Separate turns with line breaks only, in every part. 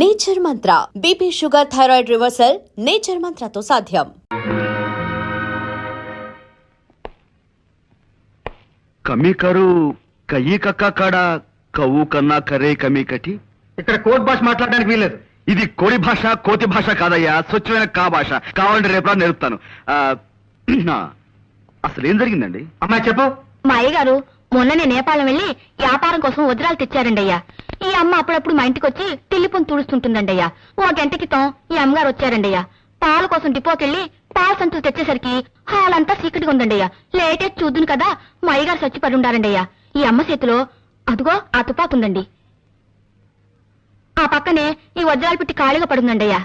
Nature Mantra BP sugar thyroid reversal nature మంత్రతో సాధ్యం.
కమి కరు కయ్యి కక్క కాడ కవ్వు కన్నా కరే కమి కటి.
ఇక్కడ కోట్ భాష మాట్లాడడానికి వీల్లేదు.
ఇది కోడి భాష కోతి భాష కాదయ్యా, స్వచ్ఛమైన కా భాష. కావాలంటే రేపు నేర్పుతాను. అసలు ఏం జరిగిందండి?
అమ్మాయి చెప్పు.
మా అయ్యగారు మొన్ననే నేపాళం వెళ్లి వ్యాపారం కోసం వజ్రాలు తెచ్చారండి అయ్యా. ఈ అమ్మ అప్పుడప్పుడు మా ఇంటికి వచ్చి తిల్లిపొని తుడుస్తుంటుందండి అయ్యా. ఓ గంట క్రితం ఈ అమ్మగారు వచ్చారండి అయ్యా. పాల కోసం డిపోకెళ్ళి పాల సంచులు తెచ్చేసరికి హాల్ అంతా చీకటిగా ఉందండి అయ్యా. లేటేసి చూద్దును కదా మా అయ్యగారు చచ్చిపడి ఉండారండి అయ్యా. ఈ అమ్మ చేతిలో అదుగో ఆ తుపాకు ఉందండి. ఆ పక్కనే ఈ వజ్రాలు పెట్టి ఖాళీగా పడుందండి అయ్యా.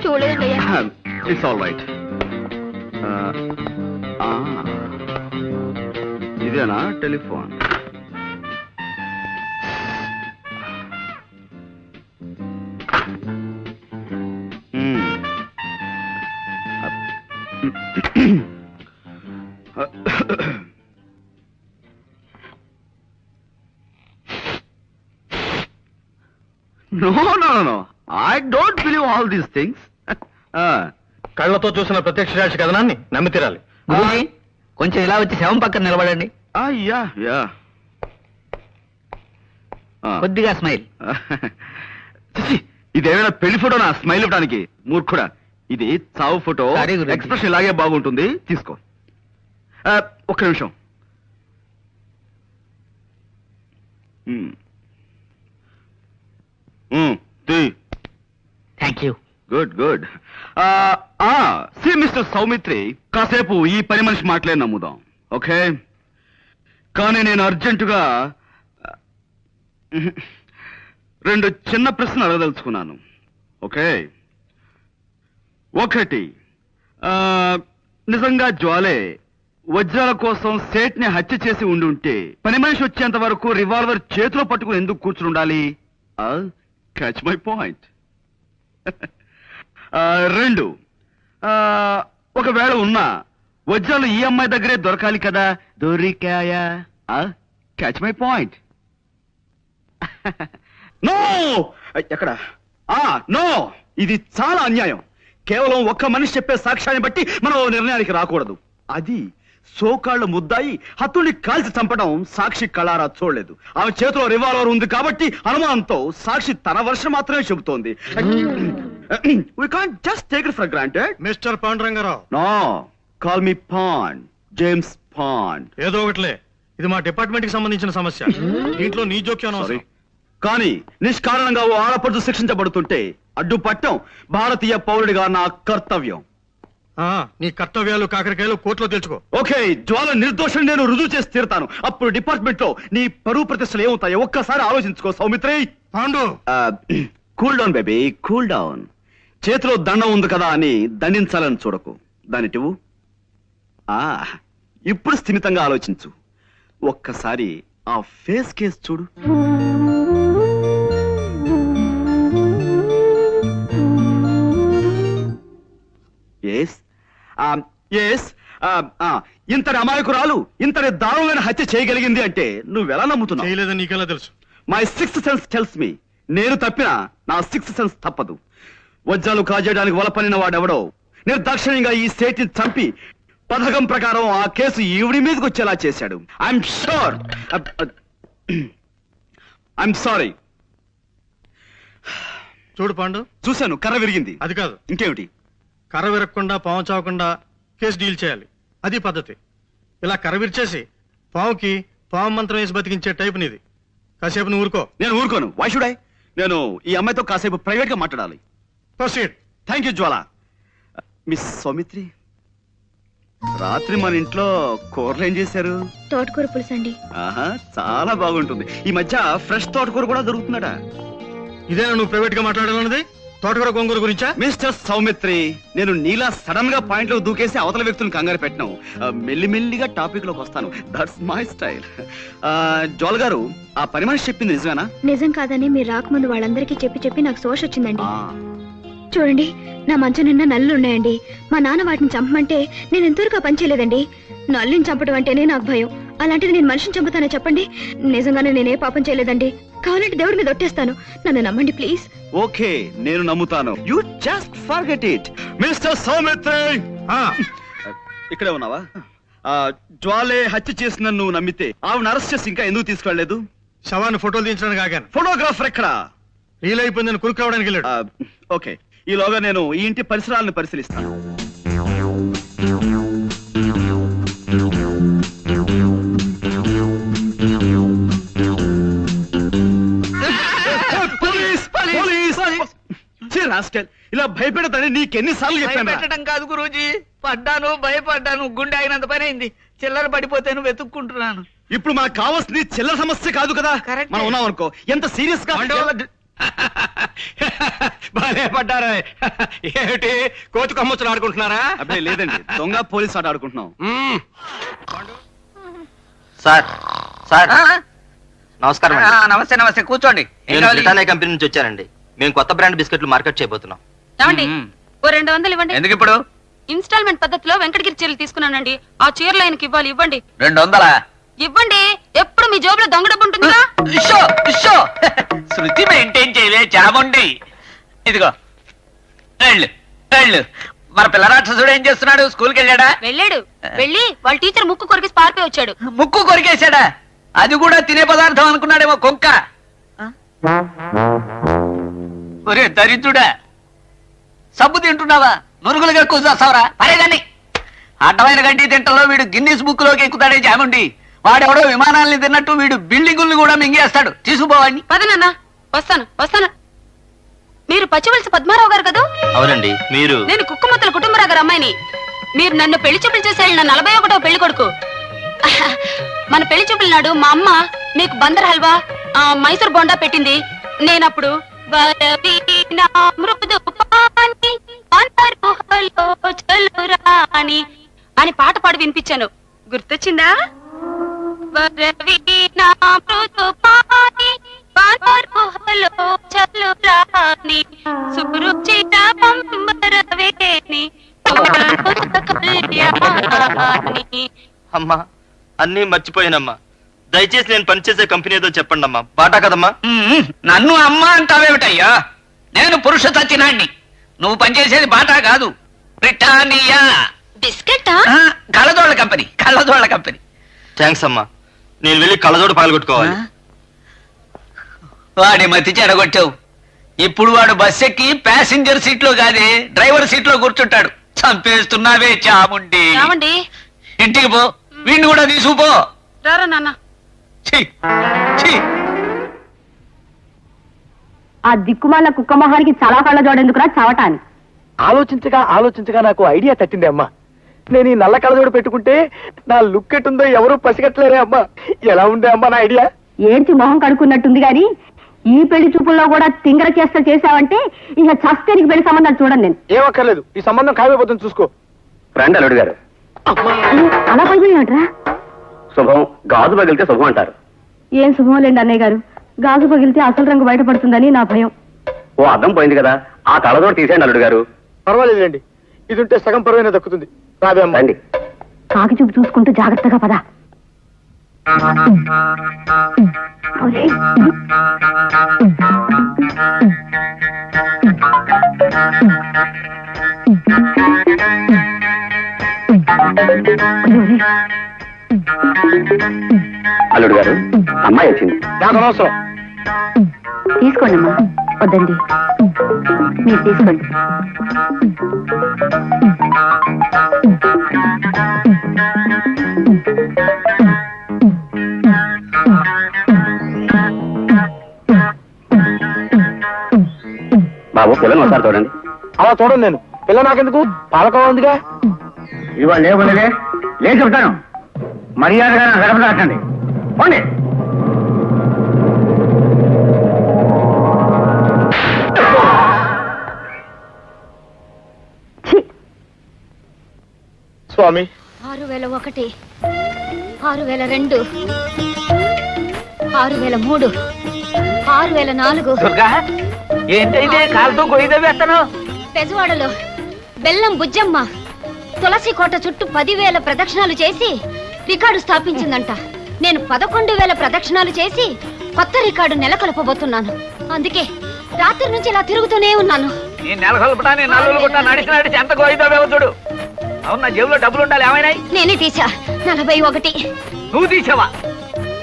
చూడలేదండి అయ్యా.
It's all right. ఇదేనా telephone? No. I don't believe all these things.
కళ్ళతో చూసిన ప్రత్యక్ష సాక్షి కథనాన్ని నమ్మి తీరాలి.
కొంచెం ఇలా వచ్చి శవం పక్కన నిలబడండి.
యా.
కొద్దిగా స్మైల్.
ఇదేమైనా పెళ్లి ఫోటోనా స్మైల్ ఇవ్వడానికి? మూర్ఖుడా, ఇది చావు ఫోటో.
Sorry, గురూజీ.
ఎక్స్ప్రెషన్ ఇలాగే బాగుంటుంది, తీసుకో. ఒక్క నిమిషం.
Thank you.
Good. See mister Saumitri, కాసేపు ఈ పని మనిషి మాటలే నమ్ముదాం, ఓకే? కానీ నేను అర్జెంటుగా రెండు చిన్న ప్రశ్నలు అడగదలుచుకున్నాను, ఓకే? ఒకటి, నిజంగా జ్వాలే వజ్రాల కోసం సేట్ ని హత్య చేసి ఉండుంటే పని మనిషి వచ్చేంత వరకు రివాల్వర్ చేతిలో పట్టుకుని ఎందుకు కూర్చుని ఉండాలి? Catch my point. రెండు, ఒకవేళ ఉన్నా వజ్రాలు ఈ అమ్మాయి దగ్గరే దొరకాలి కదా, దొరికాయా? Catch my point. నో, ఎక్కడ? నో, ఇది చాలా అన్యాయం. కేవలం ఒక్క మనిషి చెప్పే సాక్ష్యాన్ని బట్టి మనం నిర్ణయానికి రాకూడదు. అది సోకాళ్ల ముద్దాయి హత్తుని కాల్చి చంపడం సాక్షి కళారా చూడలేదు. ఆమె చేతిలో రివాల్వర్ ఉంది కాబట్టి అనుమానంతో సాక్షి తన వర్షం మాత్రమే చెబుతోంది. We can't just take it for granted.
Mister Panduranga Rao.
No, call me Pond, James Pond.
ఏదో ఒకటిలే, ఇది మా డిపార్ట్మెంట్ కి సంబంధించిన సమస్య. దీంట్లో నీ జోక్యం అవసరం.
కానీ నిష్కారణంగా ఓ ఆడపడుచు శిక్షించబడుతుంటే అడ్డుపట్టం భారతీయ పౌరుడిగా నా కర్తవ్యం.
నీ కర్తవ్యాలు కాకరకాయలు కోర్టులో తెలుసుకో.
ఓకే, జ్వాల నిర్దోషం నేను రుజువు చేసి తీరుతాను. అప్పుడు డిపార్ట్మెంట్ లో నీ పరువు ప్రతిష్టలు ఏమవుతాయో ఒక్కసారి ఆలోచించుకో Saumitri.
Pandu,
cool down baby, cool down. చేతిలో దండం ఉంది కదా అని దండించాలని చూడకు. దానిటివు. ఇప్పుడు స్థిమితంగా ఆలోచించు. ఒక్కసారి ఆ ఫేస్ కేస్ చూడు. ఇంతటి అమాయకురాలు ఇంతటి దారుణమైన హత్య చేయగలిగింది అంటే నువ్వెలా నమ్ముతున్నావు?
చేయలేదని నీకెలా తెలుసు?
My sixth sense tells me. నేను తప్పినా నా సిక్స్త్ సెన్స్ తప్పదు. వజ్రాలు కాజేయడానికి వలపనిన వాడెవడో నిర్దాక్షిణ్యంగా ఈ సేట్ ని చంపి పథకం ప్రకారం ఆ కేసు ఈవిడి మీదకి వచ్చేలా చేశాడు. I'm sure. I'm sorry.
చూడు పాండు,
చూశాను, కర్ర విరిగింది.
అది కాదు,
ఇంకేమిటి?
కర్ర విరగకుండా పాము చావకుండా కేసు డీల్ చేయాలి. అది పద్ధతి. ఇలా కర్ర విరిచేసి పాముకి పాము మంత్రం వేసి బతికించే టైప్ నీది. కాసేపు నువ్వు ఊరుకో.
నేను ఊరుకోను. Why should I? నేను ఈ అమ్మాయితో కాసేపు ప్రైవేట్ గా మాట్లాడాలి.
Proceed.
Thank you Jwala. Miss Saumitri, రాత్రి మన ఇంట్లో కూరలు ఏం చేశారు?
తోటకూర పులుసు అండి.
చాలా బాగుంటుంది. ఈ మధ్య ఫ్రెష్ తోటకూర కూడా దొరుకుతుందట.
ఇదేనా నువ్వు ప్రైవేట్ గా మాట్లాడాలన్నది? తోటకూర గొంగూర గురించా?
మిస్టర్ సౌమిత్రి, నేను నీలా సడన్ గా పాయింట్ లో దూకేసి అవతల వ్యక్తులను కంగారు పెట్టను. మెల్లిమెల్లిగా టాపిక్ లోకి వస్తాను. That's my style. జోల్ గారు, ఆ పని మనిషి చెప్పింది నిజమేనా?
నిజం కాదని మీరు రాకముందు వాళ్ళందరికీ చెప్పి నాకు సోష వచ్చిందండి. చూడండి, నా మంచం నిండా నల్లులు ఉన్నాయండి. మా నాన్న వాటిని చంపమంటే నేను ఎంతవరకు పనిచేయలేదండి. నల్లుని చంపడం అంటేనే నాకు భయం. అలాంటిది నేను మనిషిని చంపుతానే చెప్పండి? నిజంగానే నేనే పాపం చేయలేదండి. కావాలంటే దేవుడి మీద ఒట్టేస్తాను. నన్ను నమ్మండి ప్లీజ్.
ఓకే, నేను నమ్ముతాను. You just forget it. Mister Saumitri, ఇక్కడే ఉన్నావా? జ్వాలే హత్య చేసిన నువ్వు నమ్మితే ఆవిడ అరెస్ట్ చేసి ఇంకా ఎందుకు తీసుకెళ్లలేదు?
శవాన్ని ఫోటోలు తీయించడానికి ఆగాను.
ఫోటోగ్రాఫర్ ఎక్కడా?
రీల్ అయిపోయిందని కురుకు రావడానికి వెళ్ళాడు.
ఓకే, ఈలోగా నేను ఈ ఇంటి పరిసరాలను పరిశీలిస్తాను. పోలీస్! పోలీస్! ఛీ, రాస్కెల్, ఇలా భయపెడతాని నీకెన్నిసార్లు చెప్పాను?
పెట్టడం కాదు గురూజీ, పడ్డాను, భయపడ్డాను, గుండె అయినంత పని అయింది. చిల్లర పడిపోతేను వెతుక్కుంటున్నాను.
ఇప్పుడు మనకు కావాల్సింది చిల్లర సమస్య కాదు కదా.
కరెక్టే.
మనం ఉన్నాం అనుకో, ఎంత సీరియస్ గా
బాగా పడ్డారా? ఏమిటి కోతి కొమ్మచ్చులు ఆడుకుంటున్నారా?
అబ్బాయి లేదండి, దొంగ పోలీస్ ఆట ఆడుకుంటున్నాం.
సార్ సార్ నమస్కారం అండి.
నమస్తే నమస్తే, కూర్చోండి.
నేను బ్రిటానియా కంపెనీ నుంచి వచ్చానండి. మేము కొత్త బ్రాండ్ బిస్కెట్లు మార్కెట్ చేయబోతున్నాం.
ఏమండి, ఓ 200 ఇవ్వండి.
ఎందుకు ఇప్పుడు?
ఇన్స్టాల్మెంట్ పద్ధతిలో వెంకటగిరి చీరలు తీసుకున్నానండి. ఆ చీరలు ఆయనకి ఇవ్వాలి. ఇవ్వండి
200?
ఇవ్వండి. ఎప్పుడు మీ జోబులో దొంగ డబ్బు ఉంటుందా?
శృతి మెయింటైన్ చేయలే చాముండి. ఇదిగో వెళ్ళు వెళ్ళు. మన పిల్ల రాక్షసుడు ఏం చేస్తున్నాడు? స్కూల్కి వెళ్ళాడా?
వెళ్ళాడు. వెళ్ళి వాళ్ళ టీచర్ ముక్కు కొరికి పారిపోయి వచ్చాడు.
ముక్కు కొరికేశాడా? అది కూడా తినే పదార్థం అనుకున్నాడేమో కొంక. ఒరే దరిద్రుడా, సబ్బు తింటున్నావా? నురుగులుగా కూర్చోస్తావరా? పరేదాన్ని అడ్డమైన గడ్డి తింటలో వీడు గిన్నీస్ బుక్ లోకి ఎక్కుతాడే జాముండి. వాడెవడో విమానాల్ని తిన్నట్టు వీడు బిల్డింగుల్ని కూడా మింగేస్తాడు. తీసుకుపోవాడిని.
పద నాన్న, వస్తాను వస్తాను. మీరు పచ్చివలస పద్మారావు గారు కదా?
అవునండి. మీరు?
నేను కుక్కమొత్తల కుటుంబరావు గారు అమ్మాయిని. మీరు నన్ను పెళ్లి చూపులు చేసి వెళ్ళిన 41వ పెళ్లి కొడుకు. మన పెళ్లి చూపుల నాడు మా అమ్మ మీకు బందర్ హల్వా, మైసూర్ బోండా పెట్టింది. నేనప్పుడు అని పాట పాడి వినిపించాను. గుర్తొచ్చిందా?
అమ్మా, అన్నీ మర్చిపోయానమ్మా. దయచేసి నేను పనిచేసే కంపెనీ ఏదో చెప్పండి అమ్మా. బాటా కదమ్మా?
నన్ను అమ్మ అంటావేమిటయ్యా? నేను పురుష సత్యనాడిని. నువ్వు పనిచేసేది బాటా కాదు, బ్రిటానియా
బిస్కెట్టా?
కళ్ళజోళ్ళ కంపెనీ. కళ్ళజోళ్ళ కంపెనీ.
థ్యాంక్స్ అమ్మా. నేను వెళ్ళి కళ్ళజోడు పగలగొట్టుకోవాలి.
వాడి మతి చెడగొట్టావు. ఇప్పుడు వాడు బస్ ఎక్కి ప్యాసింజర్ సీట్ లో కాదే డ్రైవర్ సీట్ లో కూర్చుంటాడు. చంపేస్తున్నావే చాముండి.
రావండి.
ఇంటికి పో, వీడిని కూడా తీసుకుపో.
రారా నాన్న.
ఛీ, ఛీ.
ఆ దిక్కుమాల కుక్క మొహానికి చాలా కళ్ళ జోడెందుకురా చవటాని?
ఆలోచించగా నాకు ఐడియా తట్టింది అమ్మా. నేను ఈ నల్ల కళ్ళజోడు పెట్టుకుంటే నా లుక్ ఎట్టుందో ఎవరూ పసిగట్టలేరే అమ్మా. ఎలా ఉందే అమ్మా నా ఐడియా?
ఏంటి మొహం కడుక్కున్నట్టుంది గాని ఈ పెళ్లి చూపుల్లో కూడా తింగర చేస్తా చేసావంటే ఇక చస్తేనికి పెళ్లి సంబంధాలు చూడండి. నేను
ఏమక్కర్లేదు, ఈ సంబంధం ఖాయమైపోతుంది చూసుకో.
రండి అల్లుడు గారు.
అలా పడిపోయినట్రా?
శుభం గాజు పగిలితే శుభం అంటారు.
ఏం శుభం లేండి అన్నయ్య గారు. గాజు పగిలితే అసలు రంగు బయటపడుతుందని నా భయం.
ఓ అద్దం పోయింది కదా, ఆ కళ్ళజోడు తీసేయండి అల్లుడు గారు.
పర్వాలేదండి, ఇది ఉంటే సగం పరువైనా దక్కుతుంది. రాబే అమ్మా.
రండి.
కాకి చూపు చూసుకుంటూ జాగ్రత్తగా పద.
అల్లుడు గారు, అమ్మాయి వచ్చింది.
నాకు అనవసరం.
తీసుకోండి అమ్మా. వద్దండి, మీరు తీసుకోండి.
బాబు పిల్లలు ఒకసారి చూడండి.
అలా చూడండి. నేను పిల్ల నాకెందుకు, పాలకోవ ఉందిగా.
ఇవాళ లేవులే లే చెప్తాను. మర్యాదగా గడప దాటండి. పోండి.
స్వామి,
6001, 6002, 6003, 6004.
దుర్గా, ఏంటైతే కాలుతో గొయ్యి వేస్తాను?
పెజవాడలో బెల్లం బుజ్జమ్మ తులసి కోట చుట్టూ 10,000 ప్రదక్షిణాలు చేసి రికార్డు స్థాపించిందంట. నేను 11,000 ప్రదక్షిణాలు చేసి కొత్త రికార్డు నెలకొల్పబోతున్నాను. అందుకే రాత్రి నుంచి ఇలా తిరుగుతూనే ఉన్నాను.
నీ నెలకొల్పటా నీ నల్లులు గుట్ట నడిచి నడిచి ఎంత గోయిదో చూడు. అవును, నా జేబులో డబ్బులు ఉండాలి, ఏమైనాయి?
నేనే తీసా 41.
నువ్వు తీసావా?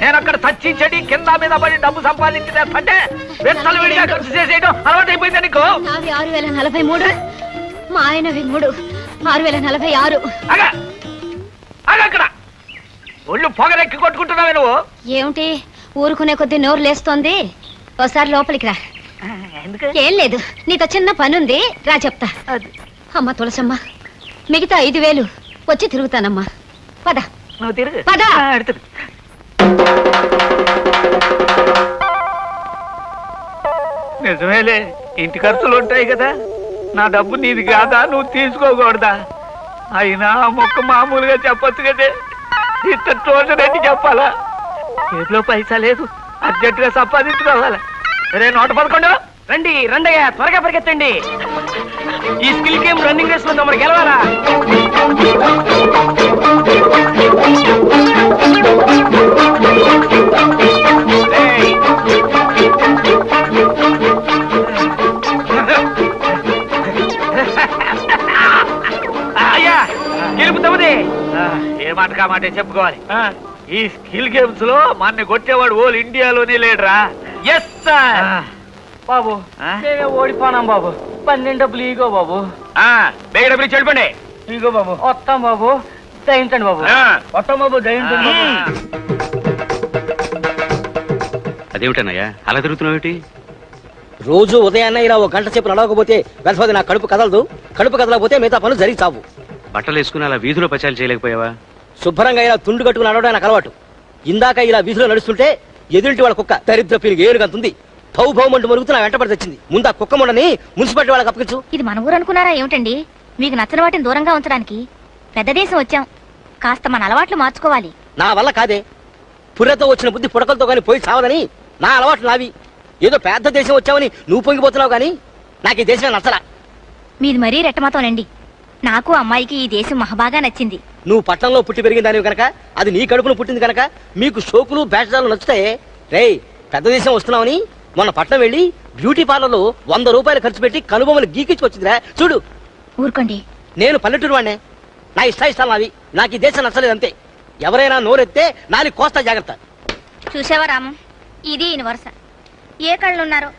నేను అక్కడ చచ్చించడి కింద మీద పడి డబ్బు సంపాదించేస్తే వెత్తలు విడిగా ఖర్చు చేసేయడం అలవాటు అయిపోయింది నీకు.
నావి 6,043, మా ఆయనవి 3, 6,046.
అక్కడ ఒళ్ళు పొగరెక్కి కొట్టుకుంటున్నావే నువ్వు.
ఏమిటి ఊరుకునే కొద్ది నోరు లేస్తోంది? ఒకసారి లోపలికి రా. ఏం లేదు, నీతో చిన్న పనుంది, రా చెప్తా. అమ్మ తులసమ్మ, మిగతా 5,000 వచ్చి తిరుగుతానమ్మా. పద
నువ్వు తిరుగు.
పద.
నిజమేలే, ఇంటి ఖర్చులు ఉంటాయి కదా. నా డబ్బు నీది కాదా, నువ్వు తీసుకోకూడదా? అయినా మొక్క మామూలుగా చెప్పొచ్చు కదే, ఇంత తోటనట్టు చెప్పాలా? చేతిలో పైసా లేదు, అర్జెంటుగా సంపాదించుకోవాలా. రే 111 రండి రండయ్యా, త్వరగా పరిగెత్తండి. ఈ స్కిల్ గేమ్ రన్నింగ్ రేస్ లో మరి గెలవాలా? అయ్యా గెలుపుతామది. ఏ మాట కా మాట చెప్పుకోవాలి. ఈ స్కిల్ గేమ్స్ లో మన కొట్టేవాడు ఓల్ ఇండియాలోనే లేడరా. Yes sir. బాబు మేమే ఓడిపోనాం బాబు. 12 డబ్బులు ఇగో బాబు. బేగ డబ్బులు ఇచ్చి వెళ్ళిపోండి. ఇగో బాబు. వస్తాం బాబు, దయించండి బాబు. వస్తాం బాబు, దయించండి.
అదేమిటన్నయ్యా అలా తిరుగుతున్నావు?
రోజు ఉదయాన్నే ఇలా 1 గంట సేపు నడవకపోతే వెళ్తుంది నా కడుపు కదలదు. కడుపు కదలకపోతే మిగతా పనులు జరిగి చావు.
బట్టలు వేసుకుని అలా వీధిలో పచాలు చేయలేకపోయావా?
శుభ్రంగా ఇలా తుండు కట్టుకుని నడవడం నాకు అలవాటు. ఇందాక ఇలా వీధిలో నడుస్తుంటే ఎదురింటి వాళ్ళ కుక్క దరిద్ర పీలికి ఏరుగంతుంది. భౌ భౌమంటూ మరుగుతూ నా వెంటబడి తెచ్చింది. ముందు ఆ కుక్క ముండని మున్సిపాలిటీ వాళ్ళకి అప్పగించు.
ఇది మన ఊరు అనుకున్నారా ఏమిటండి? మీకు నచ్చిన వాటిని దూరంగా ఉంచడానికి పెద్ద దేశం వచ్చాం. కాస్త మన అలవాట్లు మార్చుకోవాలి.
నా వల్ల కాదే. పుర్రెతో వచ్చిన బుద్ధి పుడకలతో కానీ పోయి చావదని నా అలవాట్లు నావి. ఏదో పెద్ద దేశం వచ్చావని నువ్వు పొంగిపోతున్నావు కానీ నాకు ఈ దేశమే నచ్చలా.
మీది మరీ రెట్టమాతోనండి. నాకు అమ్మాయికి ఈ దేశం మహాబాగా నచ్చింది.
నువ్వు పట్టణంలో పుట్టి పెరిగిన దానివి కనుక, అది నీ కడుపును పుట్టింది కనుక మీకు షోకులు బ్యాచదాలు నచ్చుతాయి. రేయ్, పెద్ద దేశం వస్తున్నావని మొన్న పట్నం వెళ్ళి బ్యూటీ పార్లర్లో 100 రూపాయలు ఖర్చు పెట్టి కనుబొమ్మలు గీకించుకొచ్చిందిరా. చూడు,
ఊరుకోండి.
నేను పల్లెటూరు వాడినే. నా ఇష్టాలు నావి. నాకు ఈ దేశం నచ్చలేదు అంతే. ఎవరైనా నోరెత్తే నాలుగు కోస్తా జాగ్రత్త.
చూసావా రామం, ఇది ఈయన వరుస. ఏ కళ్ళున్నారో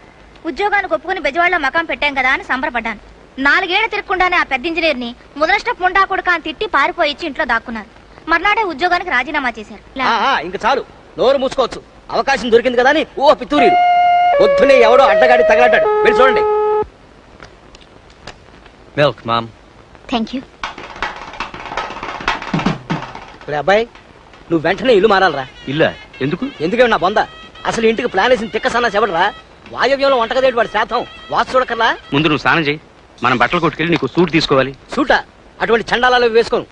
ఉద్యోగానికి ఒప్పుకుని బెజవాడలో మకాం పెట్టాం కదా అని సంబరపడ్డాను. 4 ఏళ్లు తిరగకుండానే ఆ పెద్ద ఇంజనీర్ని ముదనష్టపు ముండా కొడుకా అని తిట్టి పారిపోయి ఇంట్లో దాక్కున్నారు. మర్నాడే ఉద్యోగానికి రాజీనామా చేశారు.
ఇంకా చాలు, నోరు మూసుకోవచ్చు. అవకాశం దొరికింది కదా అని ఓ పితూరి పొద్దునే ఎవడో అడ్డగాడి తగలడ్డాడు. వెళ్ళి చూడండి.
Milk mom.
Thank you.
అబ్బాయి, నువ్వు వెంటనే ఇల్లు మారాలరా.
ఇల్లా? ఎందుకు?
ఎందుకంటే నా బొంద అసలు ఇంటికి ప్లాన్ వేసిన తిక్క సన్నా చెవడరా. వాయవ్యంలో వంటగదేటి వాడి శాతం వాసు చూడకర్లా.
ముందు నువ్వు స్నానం చేయి, మనం బట్టలు కొట్టుకెళ్ళి నీకు సూట్ తీసుకోవాలి.
సూటా? అటువంటి చండాలాలు వేసుకోను.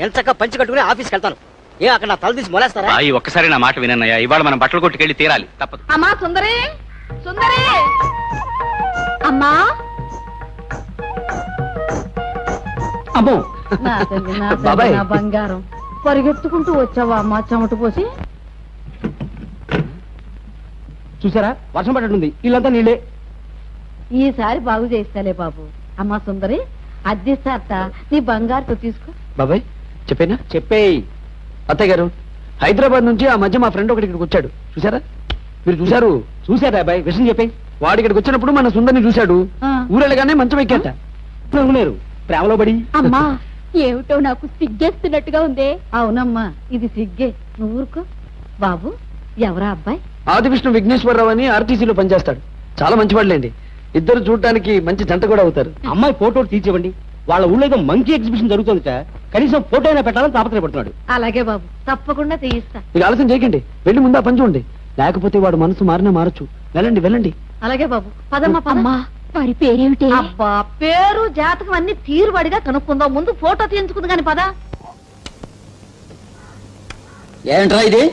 ఎంతక్క పంచి కట్టుకుని ఆఫీస్కి వెళ్తాను. ఏ అక్కడ నా తల తీసి మొలేస్తారా?
ఈ ఒక్కసారి నా మాట వినన్నయ్యా, ఇవాళ మనం బట్టలు కొట్టుకెళ్ళి తీరాలి, తప్పదు.
అమ్మా సుందరి, సుందరి అమ్మా.
అమ్మో బాబాయ్,
బంగారం పరిగెత్తుకుంటూ వచ్చావా అమ్మా చెమట పోసి?
చూసారా వర్షం పడ్డట్టుంది, ఇల్లంతా నీళ్ళే.
ఈసారి బాగు చేస్తాలే బాబు. అమ్మా సుందరి, అద్దెస్తారట, నీ బంగారుతో తీసుకో.
బాబాయ్ చెప్పేనా? చెప్పేయి. అత్తయ్య గారు, హైదరాబాద్ నుంచి ఆ మధ్య మా ఫ్రెండ్ ఒకటి ఇక్కడికి వచ్చాడు. చూసారా? మీరు చూసారు? చూసారా అబ్బాయి? విషయం చెప్పేయి. వాడు ఇక్కడికి వచ్చినప్పుడు మన సుందరిని చూశాడు. ఊరెళ్ళగానే మంచం ఎక్కాట. నవ్వులేరు ప్రేమలో పడి.
అమ్మా ఏమిటో నాకు సిగ్గేస్తున్నట్టుగా ఉందే. అవునమ్మా, ఇది సిగ్గే. నువ్వు ఊరుకో. బాబు, ఎవరా అబ్బాయి?
ఆదివిష్ణు విఘ్నేశ్వరరావు అని ఆర్టీసీలో పనిచేస్తాడు. చాలా మంచివాళ్ళండి. ఇద్దరు చూడటానికి మంచి జంట కూడా అవుతారు.
అమ్మాయి ఫోటో తీర్చివ్వండి. వాళ్ళ ఊళ్ళో ఏదో మంకీ ఎగ్జిబిషన్ జరుగుతుందిట. కనీసం ఫోటో అయినా పెట్టాలని తాపత్రయపడుతున్నాడు.
అలాగే బాబు, తప్పకుండా తీయిస్తా.
మీరు ఆలస్యం చేయకండి, వెళ్ళి ముందు ఆ పని చూడండి. లేకపోతే వాడు మనసు మారినా మారచ్చు. వెళ్ళండి వెళ్ళండి.
అలాగే బాబు, పదమ్మా పదమ్మా.
వారి పేరేమిటి?
అబ్బా, పేరు జాతకం అన్ని తీరుబడిగా కనుక్కుందాం. ముందు ఫోటో తీయించుకుంది కాని పద.
ఏంట్రా ఇది?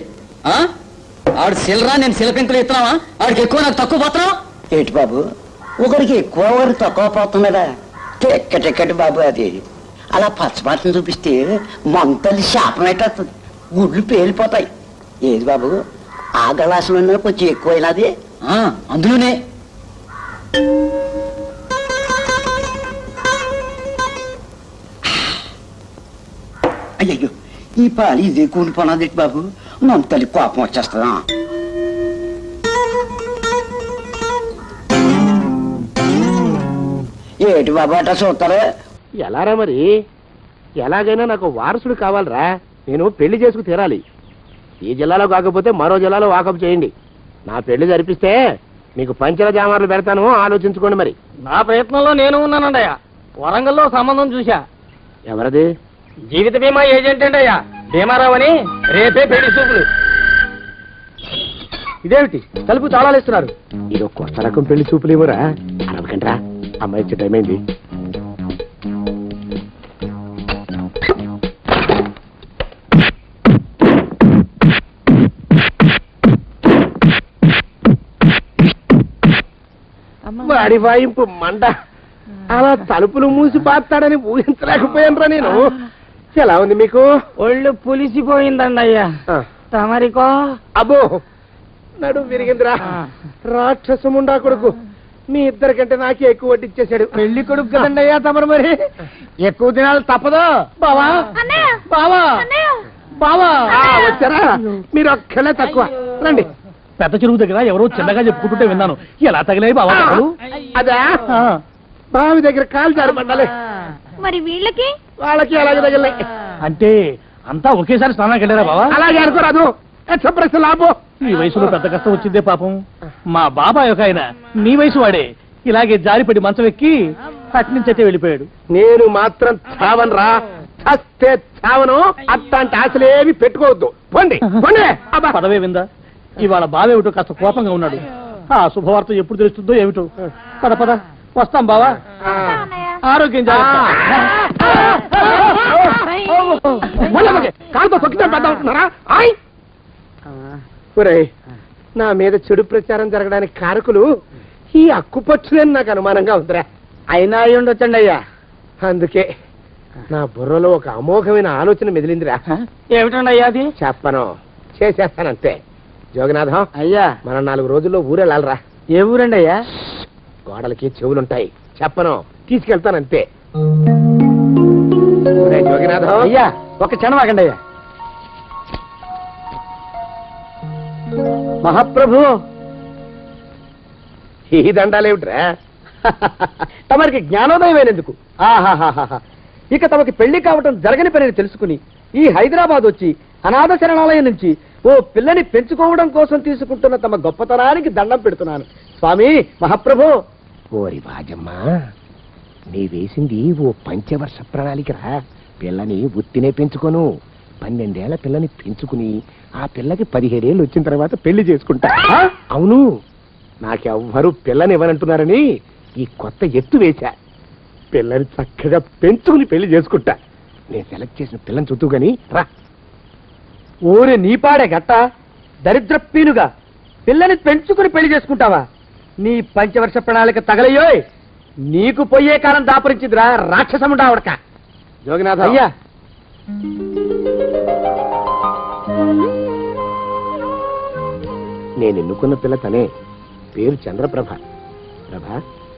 ఆడు సిల్లరా, నేను శిలపెంకులు ఇస్తున్నావా? ఆడికి ఎక్కువ, నాకు తక్కువ పోతున్నావు
ఏంటి బాబు? ఒకరికి ఎక్కువ ఒకరికి తక్కువ పోతున్నదా? టిక్కెట్ బాబు. అది అలా పచ్చబాటను చూపిస్తే మంతలు శాపం పెట్టేస్తుంది. గుడ్లు పేలిపోతాయి. ఏది బాబు ఆ గ్లాసులో కొంచెం ఎక్కువైనది
అందులోనే
అయ్యో ఈ పాలు ఇదే కూలిపోనది బాబు నన్ను తల్లి కోపం వచ్చేస్తుందా ఏటి బాబు అట్లా చూస్తారా
ఎలారా మరి ఎలాగైనా నాకు వారసుడు కావాలరా నేను పెళ్లి చేసుకు తీరాలి ఈ జిల్లాలో కాకపోతే మరో జిల్లాలో వాకప్ చేయండి నా పెళ్లి జరిపిస్తే మీకు పంచల జామార్లు పెడతాను ఆలోచించుకోండి మరి
నా ప్రయత్నంలో నేను ఉన్నానండయ్య వరంగల్లో సంబంధం చూశా
ఎవరది
జీవిత బీమా ఏజెంట్ అండయ్యా భీమారావు అని రేపే పెళ్లి చూపులు
ఇదేమిటి తలుపు తాళాలేస్తున్నారు ఇది కొత్త రకం పెళ్లి చూపులు ఇవ్వరా అరవకంట్రా అమ్మాయి ఇచ్చే టైం అయింది వాడి వాయింపు మండ అలా తలుపులు మూసి పాతాడని ఊహించలేకపోయానురా నేను ఎలా ఉంది మీకు
ఒళ్ళు పులిసిపోయిందండయ్యా తమరికో
అబ్బో నడు విరిగిందిరా రాక్షసముండా కొడుకు మీ ఇద్దరికంటే నాకే ఎక్కువ వడ్డిచ్చేశాడు
పెళ్లి కొడుకు కదండయ్యా తమరు మరి ఎక్కువ దినాలు తప్పదు
బావా బావా బావా వచ్చారా మీరు ఒక్కలే తక్కువ రండి
పెద్ద చెరువు దగ్గర ఎవరో చిన్నగా చెప్పుకుంటుంటే విన్నాను ఎలా తగిలాయి బావా
అదా బావి దగ్గర కాలు జారపడ్డాలి
మరి వీళ్ళకి
వాళ్ళకి అలాగే తగిలినాయి
అంటే అంతా ఒకేసారి స్నానానికి వెళ్ళారా బావా
అలాగే అనుకోరాదు ఎక్స్ప్రెస్ లాభం
ఈ వయసులో పెద్ద కష్టం వచ్చిందే పాపం మా బాబాయ్ ఒక ఆయన నీ వయసు వాడే ఇలాగే జారిపడి మంచం ఎక్కి అట్నుంచైతే వెళ్ళిపోయాడు
నేను మాత్రం చావనరా చస్తే చావను అట్లాంటి ఆశలేవి పెట్టుకోవద్దు పొండి పొండి
పదవే విందా ఇవాళ బావేమిటో కాస్త కోపంగా ఉన్నాడు ఆ శుభవార్త ఎప్పుడు తెలుస్తుందో ఏమిటో పద పద వస్తాం బావా ఆరోగ్యం
కాలుతో తొక్కితే పెద్దారా నా మీద చెడు ప్రచారం జరగడానికి కారకులు ఈ అక్కుపచ్చులని నాకు అనుమానంగా ఉందిరా
అయినా ఉండొచ్చండి అయ్యా
అందుకే నా బుర్రలో ఒక అమోఘమైన ఆలోచన మెదిలిందిరా
ఏమిటండి అయ్యా అది
చెప్పను చేసేస్తానంతే జోగినాథం
అయ్యా
మనం 4 రోజుల్లో ఊరెళ్ళాలరా
ఏ ఊరండి అయ్యా
గోడలకి చెవులుంటాయి చెప్పను తీసుకెళ్తానంతే జోగినాథం
అయ్యా ఒక క్షణం ఆగండి అయ్యా మహాప్రభు
ఈ దండాలేమిట్రా
తమరికి జ్ఞానోదయం అయినందుకు ఆహాహాహా ఇక తమకి పెళ్లి కావటం జరగని పనిని తెలుసుకుని ఈ హైదరాబాద్ వచ్చి అనాథ శరణాలయం నుంచి ఓ పిల్లని పెంచుకోవడం కోసం తీసుకుంటున్న తమ గొప్పతనానికి దండం పెడుతున్నాను స్వామి మహాప్రభు.
ఓరి వాజమ్మా నీ వేసింది ఓ పంచవర్ష ప్రణాళికరా. పిల్లని ఉత్తినే పెంచుకోను, 12 ఏళ్ల పిల్లని పెంచుకుని ఆ పిల్లకి 17 ఏళ్ళు వచ్చిన తర్వాత పెళ్లి చేసుకుంటా. అవును, నాకెవ్వరూ పిల్లని ఇవ్వనంటున్నారని ఈ కొత్త ఎత్తు వేశా. పిల్లని చక్కగా పెంచుకుని పెళ్లి చేసుకుంటా. నేను సెలెక్ట్ చేసిన పిల్లని చూద్దు గాని రా.
ఊరి నీపాడే గట్ట దరిద్ర పీనుగా పిల్లని పెంచుకుని పెళ్లి చేసుకుంటావా? నీ పంచవర్ష ప్రణాళిక తగలయ్యోయ్, నీకు పోయే కాలం దాపరించిందిరా రాక్షసముండా ఉడక.
జోగినాథ
అయ్యా,
నేను ఎన్నుకున్న పిల్ల తనే, పేరు చంద్రప్రభ. ప్రభ,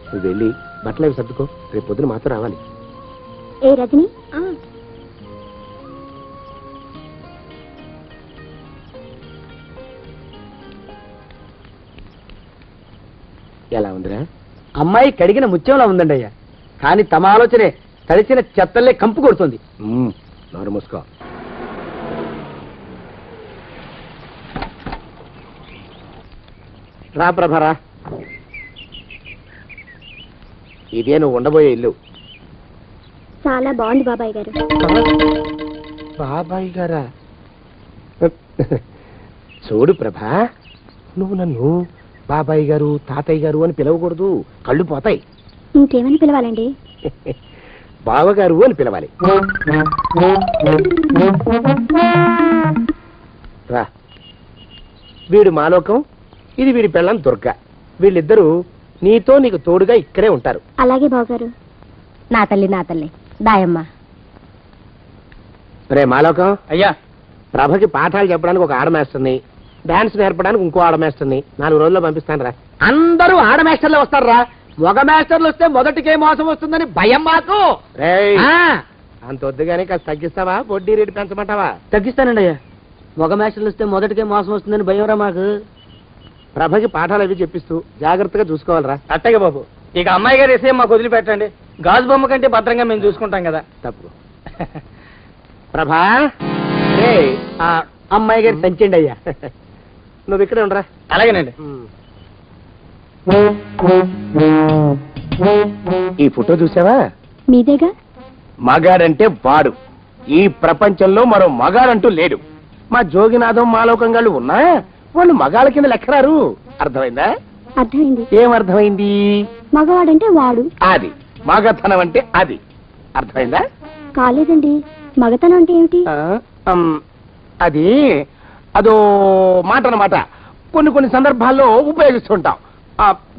నువ్వు వెళ్ళి బట్టలు అవి సర్దుకో, రేపు పొద్దున మాతో రావాలి.
ఏ రజని,
ఎలా ఉందిరా?
అమ్మాయి కడిగిన ముత్యంలా ఉందండి అయ్యా, కానీ తమ ఆలోచనే తడిసిన చెత్తల్లే కంపు కొడుతుంది.
నోరు మూసుకో. రా ప్రభరా, ఇదే నువ్వు ఉండబోయే ఇల్లు.
చాలా బాగుంది బాబాయ్ గారు.
బాబాయ్ గారా? చూడు ప్రభా, నువ్వు నన్ను బాబాయ్ గారు తాతయ్య గారు అని పిలవకూడదు, కళ్ళు పోతాయి.
ఇంకేమని పిలవాలండి?
బావగారు అని పిలవాలి. రా, వీడు మాలోకం, ఇది వీడి పెళ్ళం దుర్గ. వీళ్ళిద్దరూ నీతో నీకు తోడుగా ఇక్కడే ఉంటారు.
అలాగే బావగారు. నా తల్లి నా తల్లి దాయమ్మ.
రే మాలోకం,
అయ్యా
ప్రభకి పాఠాలు చెప్పడానికి ఒక ఆడమేస్తుంది, డాన్స్ నేర్పడానికి ఇంకో ఆడమేస్తుంది. 4 రోజుల్లో పంపిస్తాను రా. అందరూ ఆడమేస్టర్లు వస్తారా? మగ మాస్టర్లు వస్తే మొదటికే మోసం వస్తుందని భయం మాకు. అంత వద్దుగానే కాస్త తగ్గిస్తావా? వడ్డీ రేటు పెంచమంటావా?
తగ్గిస్తానండి అయ్యా. మగ మ్యాచ్లు వస్తే మొదటికే మోసం వస్తుందని భయం రా మాకు.
ప్రభకి పాఠాలు అవి చెప్పిస్తూ జాగ్రత్తగా చూసుకోవాలరా.
అట్టగే బాబు. ఇక అమ్మాయి గారి విషయం మాకు వదిలిపెట్టండి. గాజు బొమ్మ కంటే భద్రంగా మేము చూసుకుంటాం కదా.
తప్పు. ప్రభా,
అమ్మాయి గారి సంచండి అయ్యా.
నువ్వు ఇక్కడే ఉండరా.
అలాగేనండి.
ఈ ఫోటో చూసావా?
మీదేగా.
మగాడంటే వాడు. ఈ ప్రపంచంలో మరో మగాడంటూ లేడు. మా జోగినాథం మాలోకంగాళ్ళు ఉన్నా వాళ్ళు మగాళ్ళ కింద లెక్కరారు. అర్థమైందా?
అర్థమైంది.
ఏం అర్థమైంది?
మగవాడంటే వాడు.
అది మగతనం అంటే అది. అర్థమైందా?
కాలేదండి. మగతనం అంటే ఏమిటి?
అది అదో మాట అన్నమాట. కొన్ని సందర్భాల్లో ఉపయోగిస్తుంటాం.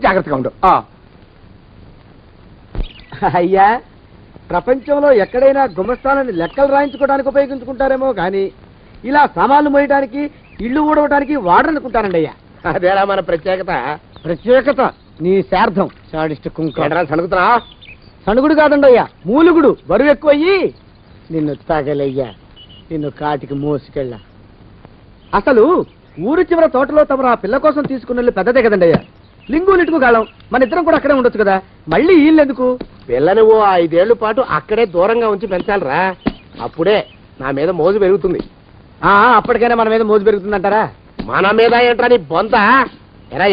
జాగ్రత్తగా ఉండు.
అయ్యా, ప్రపంచంలో ఎక్కడైనా గుమస్థానాన్ని లెక్కలు రాయించుకోవడానికి ఉపయోగించుకుంటారేమో కానీ ఇలా సామాన్లు మోయడానికి, ఇల్లు ఊడవడానికి వాడరనుకుంటానండి అయ్యా.
అదేరా మన ప్రత్యేకత.
ప్రత్యేకత నీ శార్థం సాడిస్ట్ కుంక.
సణుకుతున్నా?
సణుగుడు కాదండి అయ్యా, మూలుగుడు. బరువు ఎక్కువయ్యి నిన్ను తగలయ్యా, నిన్ను కాటికి మోసుకెళ్ళ. అసలు ఊరు చివర తోటలో తమరు ఆ పిల్ల కోసం తీసుకున్న పెద్దదే కదండి అయ్యా. లింగు నిట్టుకు కాలం మన ఇద్దరం కూడా అక్కడే ఉండొచ్చు కదా. మళ్ళీ వీళ్ళెందుకు?
పిల్లని ఓ 5 ఏళ్ల పాటు అక్కడే దూరంగా ఉంచి పెంచాలరా. అప్పుడే నా మీద మోజు పెరుగుతుంది.
అప్పటికైనా మన మీద మోజు పెరుగుతుందంటారా?
మన మీద ఏంట్రా నీ బొంత?